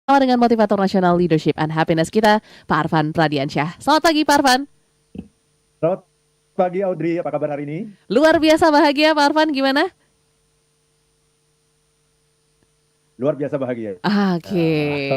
Sama dengan motivator nasional leadership and happiness kita, Pak Arfan Pradiansyah. Selamat pagi Pak Arfan. Selamat pagi Audrey, apa kabar hari ini? Luar biasa bahagia Pak Arfan, gimana? Luar biasa bahagia. Oke.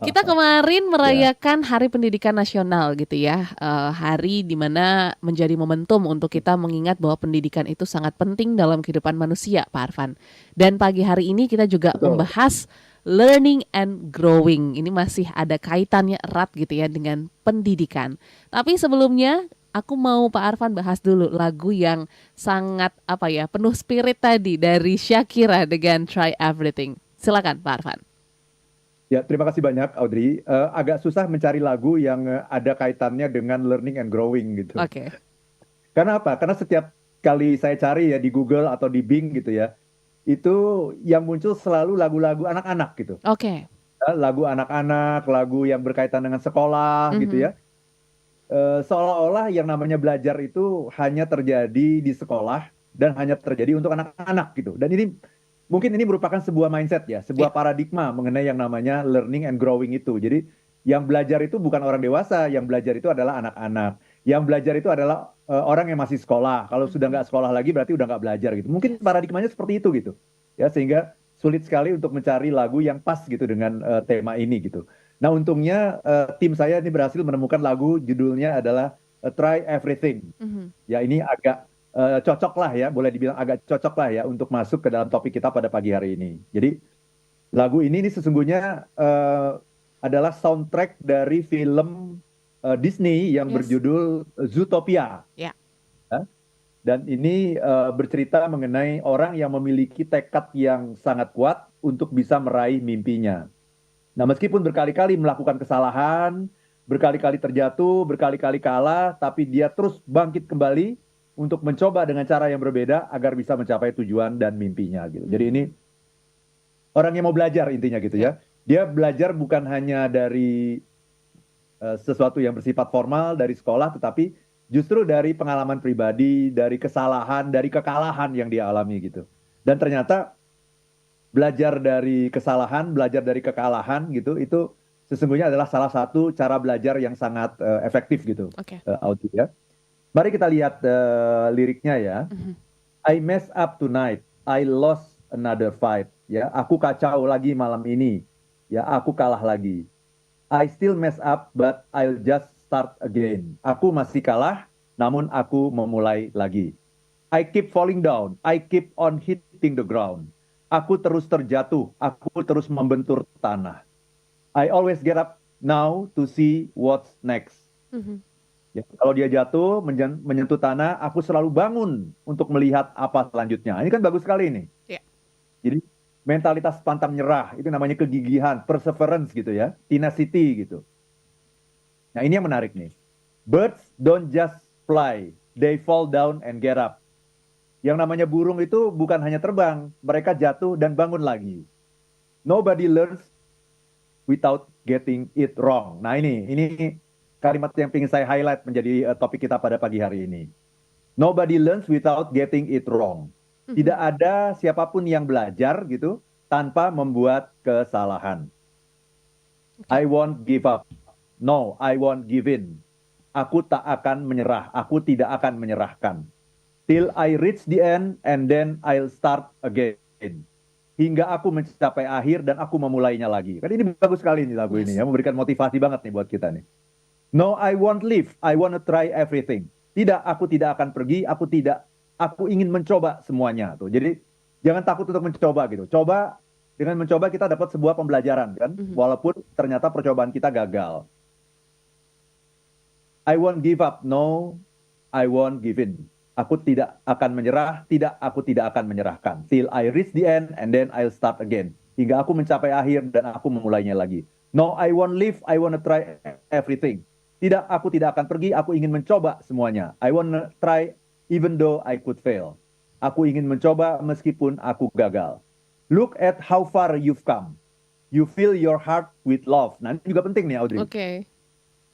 Kita kemarin Ya, merayakan Hari Pendidikan Nasional gitu ya. Hari di mana menjadi momentum untuk kita mengingat bahwa pendidikan itu sangat penting dalam kehidupan manusia, Pak Arfan. Dan pagi hari ini kita juga betul. membahas learning and growing. Ini masih ada kaitannya erat gitu ya dengan pendidikan. Tapi sebelumnya aku mau Pak Arfan bahas dulu lagu yang sangat penuh spirit tadi dari Shakira dengan Try Everything. Silakan Pak Arfan. Ya, terima kasih banyak Audrey. Agak susah mencari lagu yang ada kaitannya dengan learning and growing gitu. Oke. Karena apa? Karena setiap kali saya cari ya di Google atau di Bing gitu ya, itu yang muncul selalu lagu-lagu anak-anak gitu. Oke. Lagu anak-anak, lagu yang berkaitan dengan sekolah gitu Mhm. ya. Seolah-olah yang namanya belajar itu hanya terjadi di sekolah dan hanya terjadi untuk anak-anak gitu. Dan ini mungkin ini merupakan sebuah mindset ya, Iya. sebuah paradigma mengenai yang namanya learning and growing itu. Jadi yang belajar itu bukan orang dewasa, yang belajar itu adalah anak-anak. Yang belajar itu adalah orang yang masih sekolah. Kalau sudah Mhm. nggak sekolah lagi berarti udah nggak belajar gitu. Mungkin Yes. paradigmanya seperti itu gitu. Ya sehingga sulit sekali untuk mencari lagu yang pas gitu dengan tema ini gitu. Nah, untungnya tim saya ini berhasil menemukan lagu judulnya adalah Try Everything. Mhm. Ya, ini agak cocok lah ya, boleh dibilang agak cocok lah ya untuk masuk ke dalam topik kita pada pagi hari ini. Jadi, lagu ini sesungguhnya adalah soundtrack dari film Disney yang Yes. berjudul Zootopia. Ya. Ya. Dan ini bercerita mengenai orang yang memiliki tekad yang sangat kuat untuk bisa meraih mimpinya. Nah, meskipun berkali-kali melakukan kesalahan, berkali-kali terjatuh, berkali-kali kalah, tapi dia terus bangkit kembali untuk mencoba dengan cara yang berbeda agar bisa mencapai tujuan dan mimpinya gitu. Jadi ini Mhm. orang yang mau belajar intinya gitu Ya. ya. Dia belajar bukan hanya dari sesuatu yang bersifat formal dari sekolah, tetapi justru dari pengalaman pribadi, dari kesalahan, dari kekalahan yang dia alami gitu. Dan ternyata belajar dari kesalahan, belajar dari kekalahan gitu, itu sesungguhnya adalah salah satu cara belajar yang sangat efektif gitu, Oke. Audrey ya. Mari kita lihat liriknya ya. Mhm. I mess up tonight, I lost another fight. Ya, aku kacau lagi malam ini. Ya, aku kalah lagi. I still mess up, but I'll just start again. Aku masih kalah, namun aku memulai lagi. I keep falling down. I keep on hitting the ground. Aku terus terjatuh. Aku terus membentur tanah. I always get up now to see what's next. Mhm. Ya, kalau dia jatuh, menyentuh tanah, aku selalu bangun untuk melihat apa selanjutnya. Ini kan bagus sekali ini. Ya. Jadi mentalitas pantang nyerah, itu namanya kegigihan, perseverance gitu ya, tenacity gitu. Nah ini yang menarik nih. Birds don't just fly, they fall down and get up. Yang namanya burung itu bukan hanya terbang, mereka jatuh dan bangun lagi. Nobody learns without getting it wrong. Nah ini kalimat yang ingin saya highlight menjadi topik kita pada pagi hari ini. Nobody learns without getting it wrong. Tidak Mhm. ada siapapun yang belajar gitu tanpa membuat kesalahan. Oke. I won't give up. No, I won't give in. Aku tak akan menyerah. Aku tidak akan menyerahkan. Till I reach the end and then I'll start again. Hingga aku mencapai akhir dan aku memulainya lagi. Kan ini bagus sekali nih lagu ini Yes. ya, memberikan motivasi banget nih buat kita nih. No, I won't leave. I wanna try everything. Tidak, aku tidak akan pergi. Aku ingin mencoba semuanya tuh. Jadi jangan takut untuk mencoba gitu. Coba dengan mencoba kita dapat sebuah pembelajaran kan, Mhm. walaupun ternyata percobaan kita gagal. I won't give up. No, I won't give in. Aku tidak akan menyerah, aku tidak akan menyerahkan. Till I reach the end and then I'll start again. Hingga aku mencapai akhir dan aku memulainya lagi. No, I won't leave, I wanna try everything. Tidak, aku tidak akan pergi, aku ingin mencoba semuanya. I wanna try even though I could fail. Aku ingin mencoba meskipun aku gagal. Look at how far you've come. You fill your heart with love. Nah, ini juga penting nih, Audrey. Oke.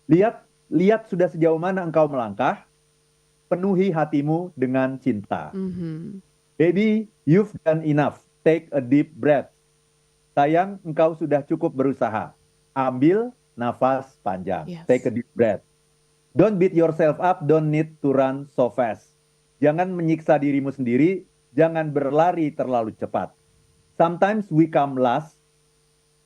Lihat, lihat sudah sejauh mana engkau melangkah, penuhi hatimu dengan cinta. Mhm. Baby, you've done enough. Take a deep breath. sayang engkau sudah cukup berusaha. Ambil nafas panjang. Yes. Take a deep breath. Don't beat yourself up, don't need to run so fast. Jangan menyiksa dirimu sendiri, jangan berlari terlalu cepat. Sometimes we come last,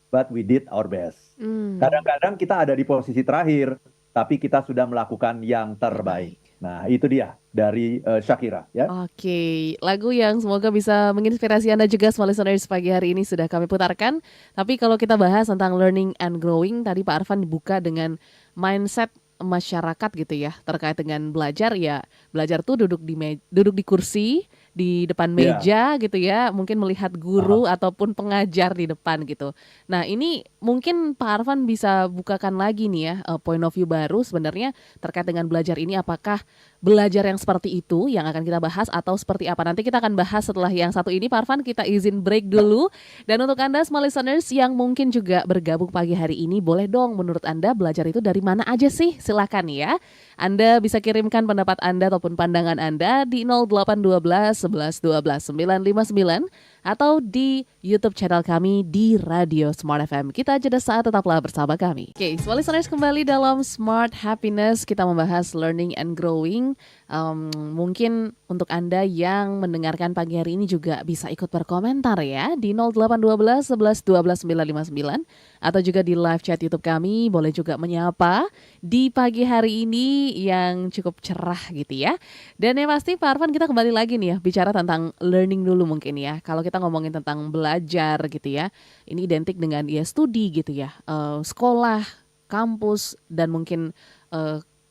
but we did our best. Kadang-kadang kita ada di posisi terakhir, tapi kita sudah melakukan yang terbaik. Nah, itu dia dari Shakira, ya. Oke, lagu yang semoga bisa menginspirasi Anda juga semua listeners pagi hari ini sudah kami putarkan. Tapi kalau kita bahas tentang learning and growing, tadi Pak Arfan dibuka dengan mindset masyarakat gitu ya, terkait dengan belajar ya. Belajar tuh duduk di kursi di depan meja gitu ya, mungkin melihat guru ataupun pengajar di depan gitu. Nah, ini mungkin Pak Arfan bisa bukakan lagi nih ya, point of view baru sebenarnya terkait dengan belajar ini, apakah belajar yang seperti itu yang akan kita bahas atau seperti apa? Nanti kita akan bahas setelah yang satu ini. Pak Arfan, kita izin break dulu. Dan untuk Anda small listeners yang mungkin juga bergabung pagi hari ini, boleh dong menurut Anda belajar itu dari mana aja sih? Silakan ya. Anda bisa kirimkan pendapat Anda ataupun pandangan Anda di 0812 11 12 959 atau di YouTube channel kami di Radio Smart FM. Kita jeda saat, tetaplah bersama kami. Oke, small listeners, kembali dalam Smart Happiness. Kita membahas learning and growing. Mungkin untuk Anda yang mendengarkan pagi hari ini juga bisa ikut berkomentar ya di 0812 11 12 959 atau juga di live chat YouTube kami. Boleh juga menyapa di pagi hari ini yang cukup cerah gitu ya. Dan yang pasti Pak Arfan, kita kembali lagi nih ya bicara tentang learning dulu mungkin ya. Kalau kita ngomongin tentang belajar gitu ya, ini identik dengan ya studi gitu ya, sekolah, kampus dan mungkin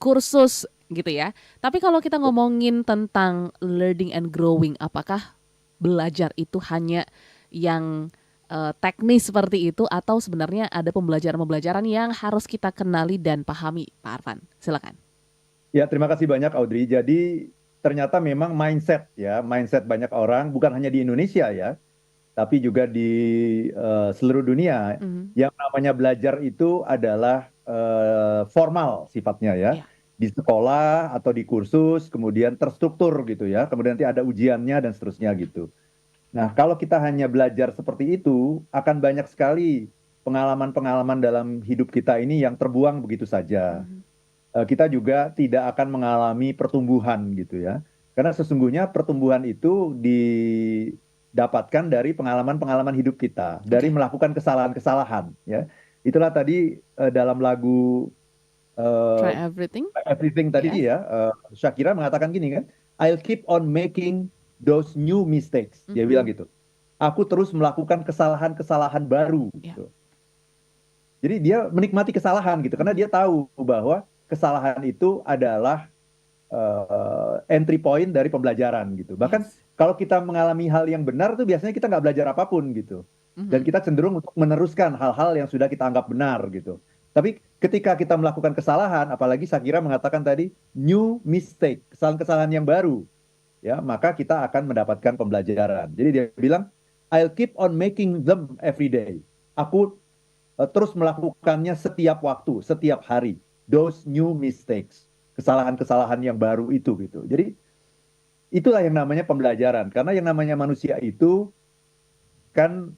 kursus gitu ya. Tapi kalau kita ngomongin tentang learning and growing, apakah belajar itu hanya yang teknis seperti itu atau sebenarnya ada pembelajaran-pembelajaran yang harus kita kenali dan pahami, Pak Arfan? Silakan. Ya, terima kasih banyak Audrey. Jadi ternyata memang mindset banyak orang, bukan hanya di Indonesia ya, tapi juga di seluruh dunia. Yang namanya belajar itu adalah formal sifatnya ya. Di sekolah atau di kursus, kemudian terstruktur gitu ya, kemudian nanti ada ujiannya dan seterusnya gitu. Nah, kalau kita hanya belajar seperti itu, akan banyak sekali pengalaman-pengalaman dalam hidup kita ini yang terbuang begitu saja. Kita juga tidak akan mengalami pertumbuhan gitu ya. Karena sesungguhnya pertumbuhan itu didapatkan dari pengalaman-pengalaman hidup kita, dari melakukan kesalahan-kesalahan ya. Itulah tadi dalam lagu Try Everything. Everything tadi ya, Shakira mengatakan gini kan, I'll keep on making those new mistakes. Dia bilang gitu. Aku terus melakukan kesalahan-kesalahan baru gitu. Jadi dia menikmati kesalahan gitu, karena dia tahu bahwa kesalahan itu adalah entry point dari pembelajaran gitu. Bahkan kalau kita mengalami hal yang benar tuh biasanya kita nggak belajar apapun gitu. Dan kita cenderung untuk meneruskan hal-hal yang sudah kita anggap benar gitu. Tapi ketika kita melakukan kesalahan, apalagi Shakira mengatakan tadi new mistake, kesalahan-kesalahan yang baru, ya maka kita akan mendapatkan pembelajaran. Jadi dia bilang, I'll keep on making them every day. Aku terus melakukannya setiap waktu, setiap hari. Those new mistakes, kesalahan-kesalahan yang baru itu gitu. Jadi itulah yang namanya pembelajaran. Karena yang namanya manusia itu kan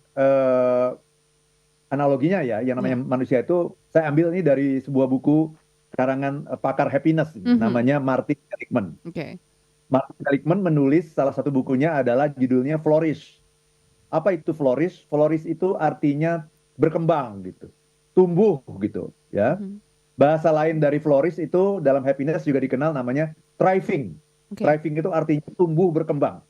analoginya ya, yang namanya manusia itu, saya ambil ini dari sebuah buku karangan pakar happiness, namanya Martin Seligman. Martin Seligman menulis salah satu bukunya adalah judulnya Flourish. Apa itu flourish? Flourish itu artinya berkembang gitu, tumbuh gitu ya. Bahasa lain dari flourish itu dalam happiness juga dikenal namanya thriving. Thriving itu artinya tumbuh berkembang.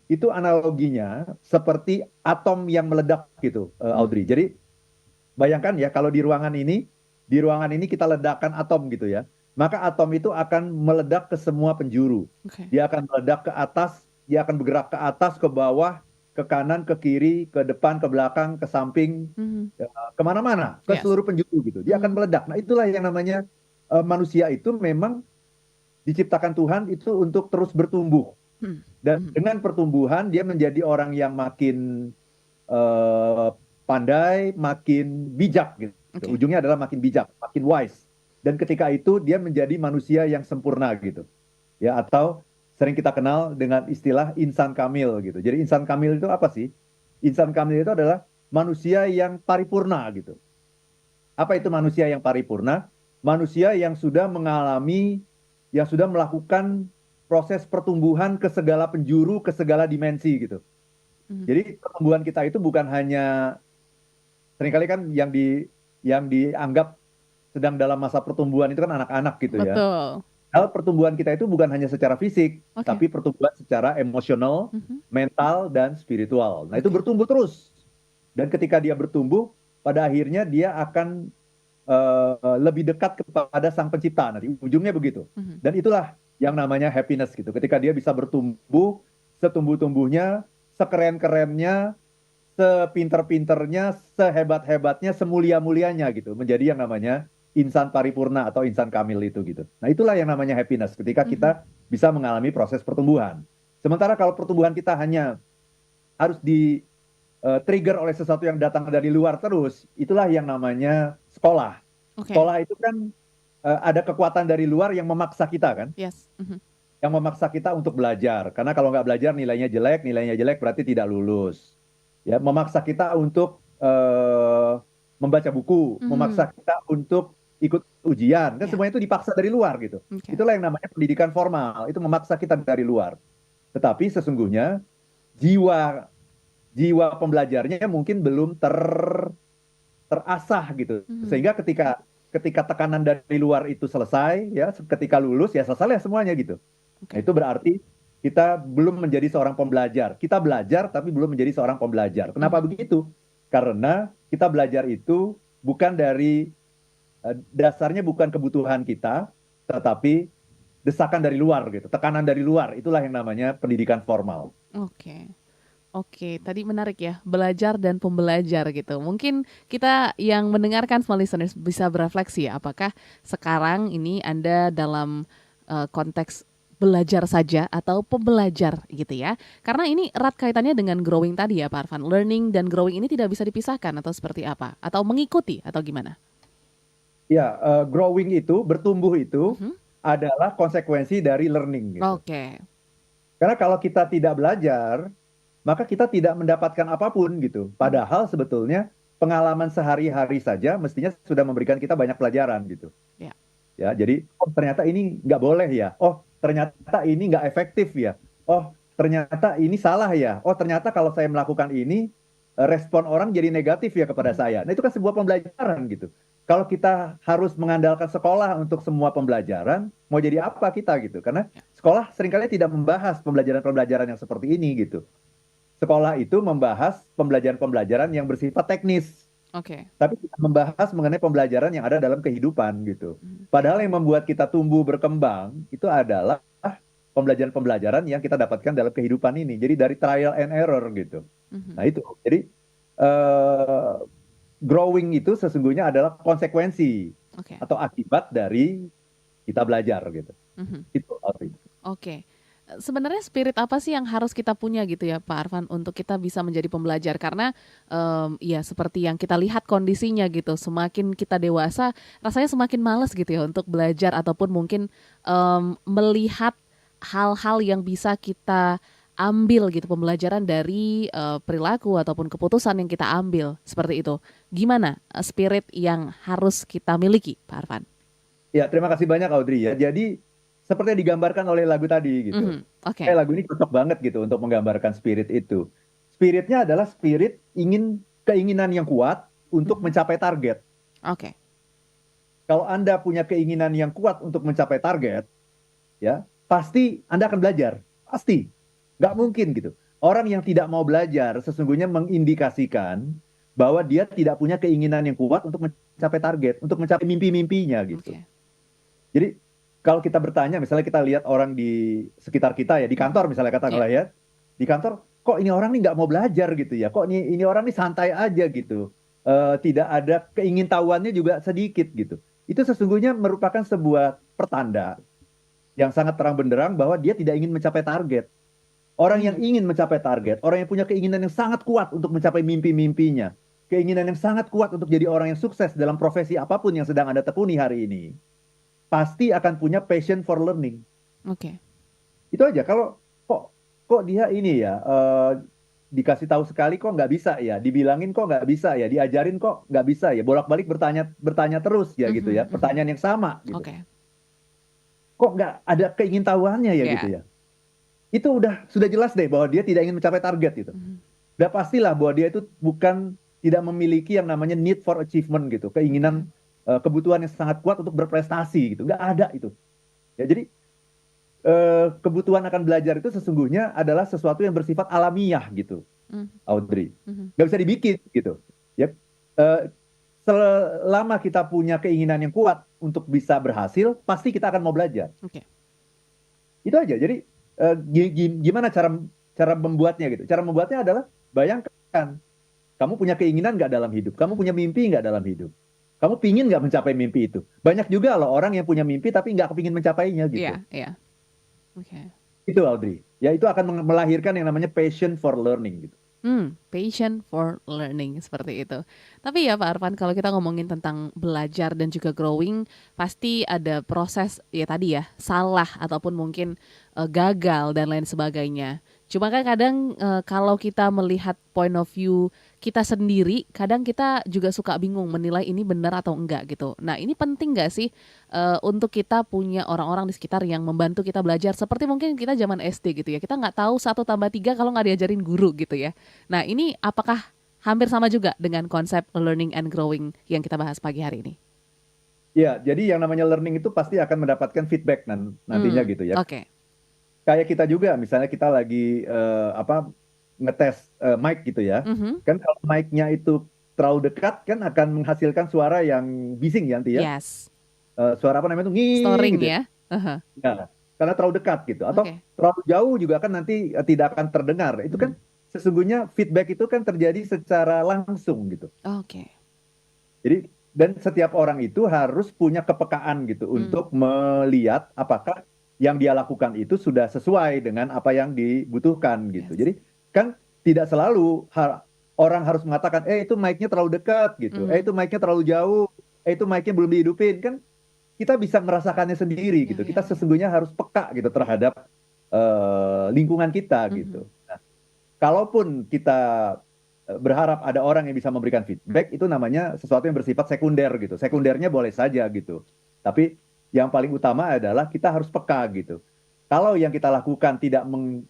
Itu analoginya seperti atom yang meledak gitu, Audrey. Jadi bayangkan ya, kalau di ruangan ini kita ledakkan atom gitu ya, maka atom itu akan meledak ke semua penjuru. Dia akan meledak ke atas, dia akan bergerak ke atas, ke bawah, ke kanan, ke kiri, ke depan, ke belakang, ke samping, kemana-mana, ke seluruh penjuru gitu. Dia akan meledak. Nah, itulah yang namanya manusia itu memang diciptakan Tuhan itu untuk terus bertumbuh. Dan dengan pertumbuhan dia menjadi orang yang makin pandai, makin bijak gitu. Ujungnya adalah makin bijak, makin wise. Dan ketika itu dia menjadi manusia yang sempurna gitu. Ya, atau sering kita kenal dengan istilah insan kamil gitu. Jadi insan kamil itu apa sih? Insan kamil itu adalah manusia yang paripurna gitu. Apa itu manusia yang paripurna? Manusia yang sudah melakukan proses pertumbuhan ke segala penjuru, ke segala dimensi gitu. Mhm. Jadi pertumbuhan kita itu bukan hanya, seringkali kan yang dianggap sedang dalam masa pertumbuhan itu kan anak-anak gitu ya. Betul. Hal pertumbuhan kita itu bukan hanya secara fisik, Oke. tapi pertumbuhan secara emosional, Mhm. mental, dan spiritual. Nah, itu Oke. bertumbuh terus. Dan ketika dia bertumbuh, pada akhirnya dia akan lebih dekat kepada Sang Pencipta. Nanti ujungnya begitu. Mhm. Dan itulah yang namanya happiness gitu. Ketika dia bisa bertumbuh, setumbuh-tumbuhnya, sekeren-kerennya, sepinter-pinternya, sehebat-hebatnya, semulia-mulianya gitu. Menjadi yang namanya insan paripurna atau insan kamil itu gitu. Nah, itulah yang namanya happiness ketika Mhm. kita bisa mengalami proses pertumbuhan. Sementara kalau pertumbuhan kita hanya harus di trigger oleh sesuatu yang datang dari luar terus, itulah yang namanya sekolah. Oke. Sekolah itu kan ada kekuatan dari luar yang memaksa kita kan, Yes. Mhm. yang memaksa kita untuk belajar. Karena kalau nggak belajar nilainya jelek berarti tidak lulus. Ya, memaksa kita untuk membaca buku, Mhm. memaksa kita untuk ikut ujian, kan Ya. semuanya itu dipaksa dari luar gitu. Oke. Itulah yang namanya pendidikan formal, itu memaksa kita dari luar. Tetapi sesungguhnya jiwa jiwa pembelajarnya mungkin belum terasah gitu. Mhm. Sehingga ketika ketika tekanan dari luar itu selesai, ya, ketika lulus ya selesai ya semuanya gitu. Nah, Oke. itu berarti kita belum menjadi seorang pembelajar. Kita belajar tapi belum menjadi seorang pembelajar. Kenapa Mhm. begitu? Karena kita belajar itu bukan dari dasarnya bukan kebutuhan kita, tetapi desakan dari luar gitu, tekanan dari luar. Itulah yang namanya pendidikan formal. Oke. Oke, tadi menarik ya, belajar dan pembelajar gitu. Mungkin kita yang mendengarkan small listeners bisa berefleksi ya, apakah sekarang ini Anda dalam konteks belajar saja atau pembelajar gitu ya. Karena ini erat kaitannya dengan growing tadi ya Pak Arfan. Learning dan growing ini tidak bisa dipisahkan atau seperti apa? Atau mengikuti atau gimana? Ya, growing itu, bertumbuh itu Mhm. adalah konsekuensi dari learning gitu. Oke. Karena kalau kita tidak belajar, maka kita tidak mendapatkan apapun gitu. Mhm. Padahal sebetulnya pengalaman sehari-hari saja mestinya sudah memberikan kita banyak pelajaran gitu. Ya. Ya, jadi oh ternyata ini nggak boleh ya. Oh ternyata ini nggak efektif ya. Oh ternyata ini salah ya. Oh ternyata kalau saya melakukan ini respon orang jadi negatif ya kepada Mhm. saya. Nah itu kan sebuah pembelajaran gitu. Kalau kita harus mengandalkan sekolah untuk semua pembelajaran, mau jadi apa kita gitu? Karena Ya. sekolah seringkali tidak membahas pembelajaran-pembelajaran yang seperti ini gitu. Sekolah itu membahas pembelajaran-pembelajaran yang bersifat teknis, Oke. tapi tidak membahas mengenai pembelajaran yang ada dalam kehidupan gitu. Mhm. Padahal yang membuat kita tumbuh berkembang itu adalah pembelajaran-pembelajaran yang kita dapatkan dalam kehidupan ini. Jadi dari trial and error gitu. Mhm. Nah itu. Jadi eh, growing itu sesungguhnya adalah konsekuensi Oke. atau akibat dari kita belajar gitu. Mhm. Itu Alfi. Oke. Sebenarnya spirit apa sih yang harus kita punya gitu ya Pak Arfan untuk kita bisa menjadi pembelajar? Karena ya seperti yang kita lihat kondisinya gitu, semakin kita dewasa rasanya semakin males gitu ya untuk belajar ataupun mungkin melihat hal-hal yang bisa kita ambil gitu pembelajaran dari perilaku ataupun keputusan yang kita ambil seperti itu. Gimana spirit yang harus kita miliki Pak Arfan? Ya, terima kasih banyak Audrey ya. Jadi seperti yang digambarkan oleh lagu tadi gitu. Mhm. Oke. Lagu ini cocok banget gitu untuk menggambarkan spirit itu. Spiritnya adalah spirit keinginan yang kuat untuk Mhm. mencapai target. Oke. Kalau Anda punya keinginan yang kuat untuk mencapai target, ya pasti Anda akan belajar. Pasti. Nggak Mhm. mungkin gitu. Orang yang tidak mau belajar sesungguhnya mengindikasikan bahwa dia tidak punya keinginan yang kuat untuk mencapai target, untuk mencapai mimpi-mimpinya gitu. Oke. Jadi kalau kita bertanya, misalnya kita lihat orang di sekitar kita ya, di Mhm. kantor misalnya Iya. katakanlah ya, di kantor kok ini orang nih nggak mau belajar gitu ya, kok ini orang nih santai aja gitu. Tidak ada keingintahuannya juga sedikit gitu. Itu sesungguhnya merupakan sebuah pertanda yang sangat terang benderang bahwa dia tidak ingin mencapai target. Orang yang Mhm. ingin mencapai target, orang yang punya keinginan yang sangat kuat untuk mencapai mimpi-mimpinya, keinginan yang sangat kuat untuk jadi orang yang sukses dalam profesi apapun yang sedang Anda tekuni hari ini, pasti akan punya passion for learning. Oke. Itu aja. Kalau kok kok dia ini ya dikasih tahu sekali kok nggak bisa ya, dibilangin kok nggak bisa ya, diajarin kok nggak bisa ya, bolak-balik bertanya bertanya terus ya gitu ya, Mhm, mhm. pertanyaan yang sama gitu. Oke. Kok nggak ada keingintahuannya ya gitu Ya. ya. Itu sudah jelas deh bahwa dia tidak ingin mencapai target gitu. Mhm. Udah pastilah bahwa dia itu bukan tidak memiliki yang namanya need for achievement gitu, keinginan kebutuhan yang sangat kuat untuk berprestasi gitu, nggak ada itu. Ya jadi kebutuhan akan belajar itu sesungguhnya adalah sesuatu yang bersifat alamiah gitu, Mhm, Audrey. mhm. Nggak bisa dibikin gitu. Ya, eh, selama kita punya keinginan yang kuat untuk bisa berhasil, pasti kita akan mau belajar. Oke. Itu aja. Jadi gimana cara cara membuatnya gitu? Cara membuatnya adalah bayangkan kamu punya keinginan nggak dalam hidup, kamu punya mimpi nggak dalam hidup, kamu pingin nggak mencapai mimpi itu. Banyak juga loh orang yang punya mimpi tapi nggak kepingin mencapainya gitu. Iya, iya. Oke. Itu Audrey. Ya itu akan melahirkan yang namanya passion for learning gitu. Passion for learning seperti itu. Tapi ya Pak Arfan, kalau kita ngomongin tentang belajar dan juga growing, pasti ada proses ya tadi ya, salah ataupun mungkin gagal dan lain sebagainya. Cuma kan kadang kalau kita melihat point of view kita sendiri, kadang kita juga suka bingung menilai ini benar atau enggak gitu. Nah ini penting nggak sih untuk kita punya orang-orang di sekitar yang membantu kita belajar? Seperti mungkin kita zaman SD gitu ya, kita nggak tahu 1 tambah 3 kalau nggak diajarin guru gitu ya. Nah, ini apakah hampir sama juga dengan konsep learning and growing yang kita bahas pagi hari ini? Ya, jadi yang namanya learning itu pasti akan mendapatkan feedback nantinya gitu ya. Oke. Kayak kita juga, misalnya kita lagi ngetes mic gitu ya. Mhm. Kan kalau mic-nya itu terlalu dekat kan akan menghasilkan suara yang bising ya nanti ya. Yes. Suara apa namanya itu nging Storing gitu ya. ya. Aha. Ya, karena terlalu dekat gitu. Atau Oke. terlalu jauh juga kan nanti tidak akan terdengar. Itu kan Mhm. sesungguhnya feedback itu kan terjadi secara langsung gitu. Oke. Jadi dan setiap orang itu harus punya kepekaan gitu untuk melihat apakah yang dia lakukan itu sudah sesuai dengan apa yang dibutuhkan gitu. Yes. Jadi kan tidak selalu orang harus mengatakan, itu mic-nya terlalu dekat gitu, itu mic-nya terlalu jauh, itu mic-nya belum dihidupin. Kan kita bisa merasakannya sendiri gitu. Kita sesungguhnya harus peka gitu terhadap lingkungan kita gitu. Nah, kalaupun kita berharap ada orang yang bisa memberikan feedback, itu namanya sesuatu yang bersifat sekunder gitu. Sekundernya boleh saja gitu. Tapi yang paling utama adalah kita harus peka gitu. Kalau yang kita lakukan tidak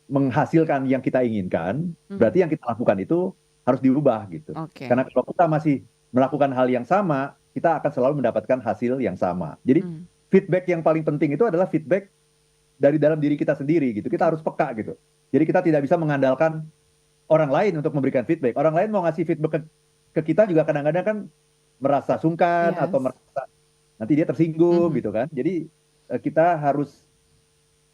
menghasilkan yang kita inginkan, berarti yang kita lakukan itu harus dirubah gitu. Oke. Karena kalau kita masih melakukan hal yang sama, kita akan selalu mendapatkan hasil yang sama. Jadi feedback yang paling penting itu adalah feedback dari dalam diri kita sendiri gitu. Kita harus peka gitu. Jadi kita tidak bisa mengandalkan orang lain untuk memberikan feedback. Orang lain mau ngasih feedback ke kita juga kadang-kadang kan merasa sungkan atau Yes. merasa nanti dia tersinggung gitu kan. Jadi kita harus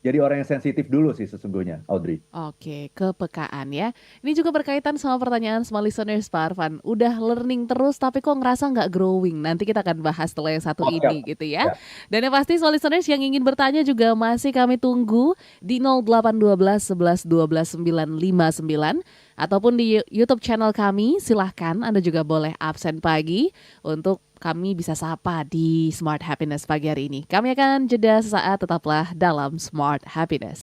jadi orang yang sensitif dulu sih sesungguhnya, Audrey. Oke, kepekaan ya. Ini juga berkaitan sama pertanyaan small listeners Pak Arfan. Udah learning terus tapi kok ngerasa nggak growing? Nanti kita akan bahas setelah yang satu ini gitu ya. Dan yang pasti small listeners yang ingin bertanya juga masih kami tunggu di 0812 11 12 959 ataupun di YouTube channel kami. Silahkan Anda juga boleh absen pagi untuk kami bisa sapa di Smart Happiness pagi hari ini. Kami akan jeda sesaat, tetaplah dalam Smart Happiness.